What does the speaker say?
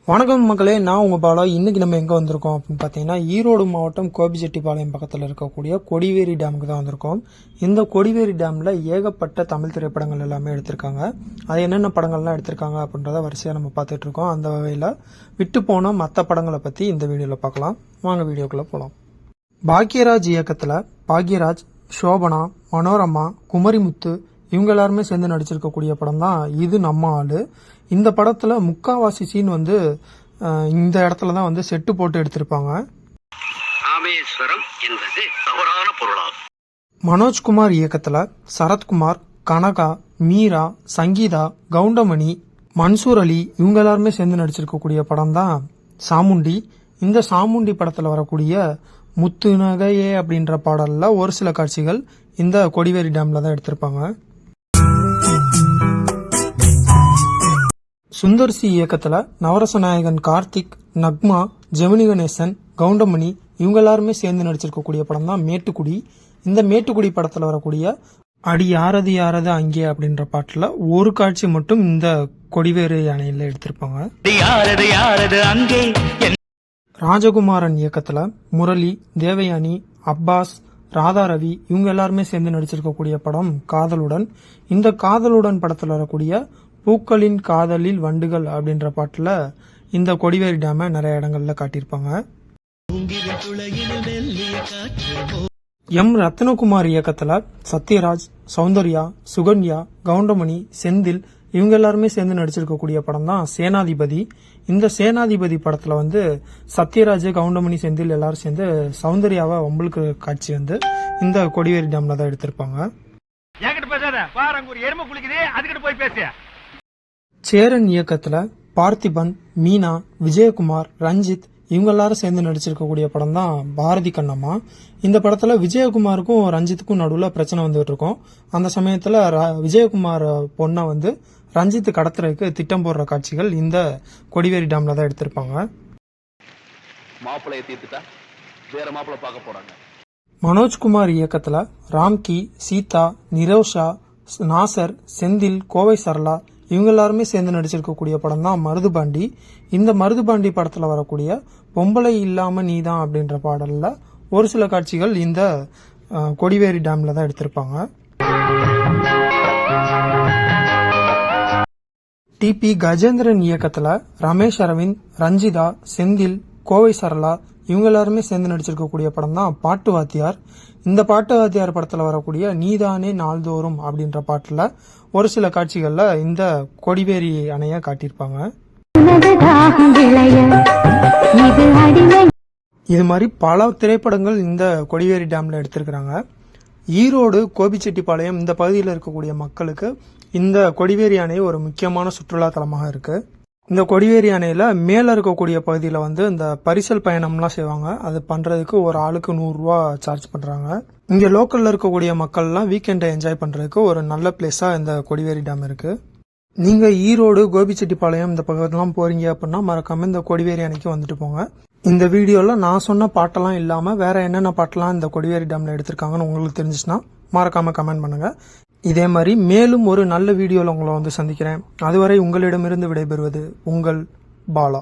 வணக்கம் மக்களே, நான் உங்கள் பாலா. இன்றைக்கி நம்ம எங்கே வந்திருக்கோம் அப்படின்னு பார்த்தீங்கன்னா, ஈரோடு மாவட்டம் கோபிச்செட்டிப்பாளையம் பக்கத்தில் இருக்கக்கூடிய கொடிவேரி டேமுக்கு தான் வந்திருக்கோம். இந்த கொடிவேரி டேமில் ஏகப்பட்ட தமிழ் திரைப்படங்கள் எல்லாமே எடுத்திருக்காங்க. அது என்னென்ன படங்கள்லாம் எடுத்திருக்காங்க அப்படின்றத வரிசையாக நம்ம பார்த்துட்ருக்கோம். அந்த வகையில் விட்டு போன மற்ற படங்களை பற்றி இந்த வீடியோவில் பார்க்கலாம். வாங்க வீடியோக்குள்ளே போகலாம். பாக்யராஜ் இயக்கத்தில் பாக்யராஜ், சோபனா, மனோரமா, குமரிமுத்து இவங்க எல்லாருமே சேர்ந்து நடிச்சிருக்கக்கூடிய படம் தான் இது நம்ம ஆளு. இந்த படத்துல முக்காவாசி சீன் வந்து இந்த இடத்துல தான் வந்து செட்டு போட்டு எடுத்திருப்பாங்க. ராமேஸ்வரம் என்பது தவறான பொருளாகும். மனோஜ்குமார் இயக்கத்துல சரத்குமார், கனகா, மீரா, சங்கீதா, கவுண்டமணி, மன்சூர் அலி இவங்க எல்லாருமே சேர்ந்து நடிச்சிருக்கக்கூடிய படம் தான் சாமுண்டி. இந்த சாமுண்டி படத்துல வரக்கூடிய முத்து நகையே அப்படின்ற பாடல்ல ஒரு சில காட்சிகள் இந்த கொடிவேரி டேம்ல தான் எடுத்திருப்பாங்க. சுந்தர்சி இயக்கத்துல நவரச நாயகன் கார்த்திக், நக்மா, ஜெமினி கணேசன், கவுண்டமணி இவங்க எல்லாருமே சேர்ந்து நடிச்சிருக்கக்கூடிய படம் தான் மேட்டுக்குடி. இந்த மேட்டுக்குடி படத்துல வரக்கூடிய அடி யாரது யாரது அங்கே அப்படின்ற பாட்டுல ஒரு காட்சி மட்டும் இந்த கொடிவேரி அணையில எடுத்திருப்பாங்க. ராஜகுமாரன் இயக்கத்துல முரளி, தேவயானி, அப்பாஸ், ராதாரவி இவங்க எல்லாருமே சேர்ந்து நடிச்சிருக்கக்கூடிய படம் காதலுடன். இந்த காதலுடன் படத்துல வரக்கூடிய பூக்களின் காதலில் வண்டுகள் அப்படின்ற பாட்டுல இந்த கொடிவேரி டேமை நிறைய இடங்கள்ல காட்டியிருப்பாங்க. எம் ரத்னகுமார் இயக்கத்துல சத்யராஜ், சௌந்தர்யா, சுகன்யா, கவுண்டமணி, செந்தில் இவங்க எல்லாருமே சேர்ந்து நடிச்சிருக்கக்கூடிய படம் தான் சேனாதிபதி. இந்த சேனாதிபதி படத்துல வந்து சத்யராஜ், கவுண்டமணி, செந்தில் எல்லாரும் சேர்ந்து சௌந்தர்யாவை வம்பளுக்கு காட்சி வந்து இந்த கொடிவேரி டேம்ல தான் எடுத்திருப்பாங்க. சேரன் இயக்கத்துல பார்த்திபன், மீனா, விஜயகுமார், ரஞ்சித் இவங்க எல்லாரும் சேர்ந்து நடிச்சிருக்கக்கூடிய படம் தான் பாரதி கண்ணம்மா. இந்த படத்துல விஜயகுமாருக்கும் ரஞ்சித்துக்கும் நடுவில் பிரச்சனை வந்துட்டு இருக்கும். அந்த சமயத்துல விஜயகுமார் பொண்ணை வந்து ரஞ்சித் கடத்துறதுக்கு திட்டம் போடுற காட்சிகள் இந்த கொடிவேரி டேம்ல தான் எடுத்திருப்பாங்க. மனோஜ்குமார் இயக்கத்துல ராம்கி, சீதா, நிரோஷா, நாசர், செந்தில், கோவை சரளா இவங்க எல்லாருமே சேர்ந்து நடிச்சிருக்கக்கூடிய படம் தான் மருதுபாண்டி. இந்த மருதுபாண்டி படத்துல வரக்கூடிய பொம்பளை இல்லாம நீதான் அப்படின்ற பாடல்ல ஒரு சில காட்சிகள் இந்த கொடிவேரி டேம்ல தான் எடுத்திருப்பாங்க. டிபி கஜேந்திரன் இயக்கத்துல ரமேஷ் அரவிந்த், ரஞ்சிதா, செந்தில், கோவை சரளா இவங்க எல்லாருமே சேர்ந்து நடிச்சிருக்கக்கூடிய படம் தான் பாட்டு வாத்தியார். இந்த பாட்டு வாத்தியார் படத்துல வரக்கூடிய நீதானே நாள்தோறும் அப்படின்ற பாட்டுல ஒரு சில காட்சிகள்ல இந்த கொடிவேரி அணைய காட்டியிருப்பாங்க. இது மாதிரி பல திரைப்படங்கள் இந்த கொடிவேரி டேம்ல எடுத்திருக்கிறாங்க. ஈரோடு கோபிச்செட்டிப்பாளையம் இந்த பகுதியில் இருக்கக்கூடிய மக்களுக்கு இந்த கொடிவேரி அணை ஒரு முக்கியமான சுற்றுலா தலமாக இருக்கு. இந்த கொடிவேரி அணையில மேல இருக்கக்கூடிய பகுதியில வந்து இந்த பரிசல் பயணம்லாம் செய்வாங்க. அது பண்றதுக்கு ஒரு ஆளுக்கு 100 ரூபா சார்ஜ் பண்றாங்க. இங்க லோக்கல்ல இருக்கக்கூடிய மக்கள்லாம் வீக்கெண்டை என்ஜாய் பண்றதுக்கு ஒரு நல்ல பிளேஸா இந்த கொடிவேரி டேம் இருக்கு. நீங்க ஈரோடு கோபிச்செட்டிப்பாளையம் இந்த பக்கத்துலாம் போறீங்க அப்படின்னா மறக்காம இந்த கொடிவேரி அணைக்கு வந்துட்டு போங்க. இந்த வீடியோல நான் சொன்ன பாட்டெல்லாம் இல்லாம வேற என்னென்ன பாட்டெல்லாம் இந்த கொடிவேரி டேம்ல எடுத்திருக்காங்கன்னு உங்களுக்கு தெரிஞ்சிச்சுன்னா மறக்காம கமெண்ட் பண்ணுங்க. இதே மாதிரி மேலும் ஒரு நல்ல வீடியோவில் உங்களை வந்து சந்திக்கிறேன். அதுவரை உங்களிடமிருந்து விடைபெறுவது உங்கள் பாலா.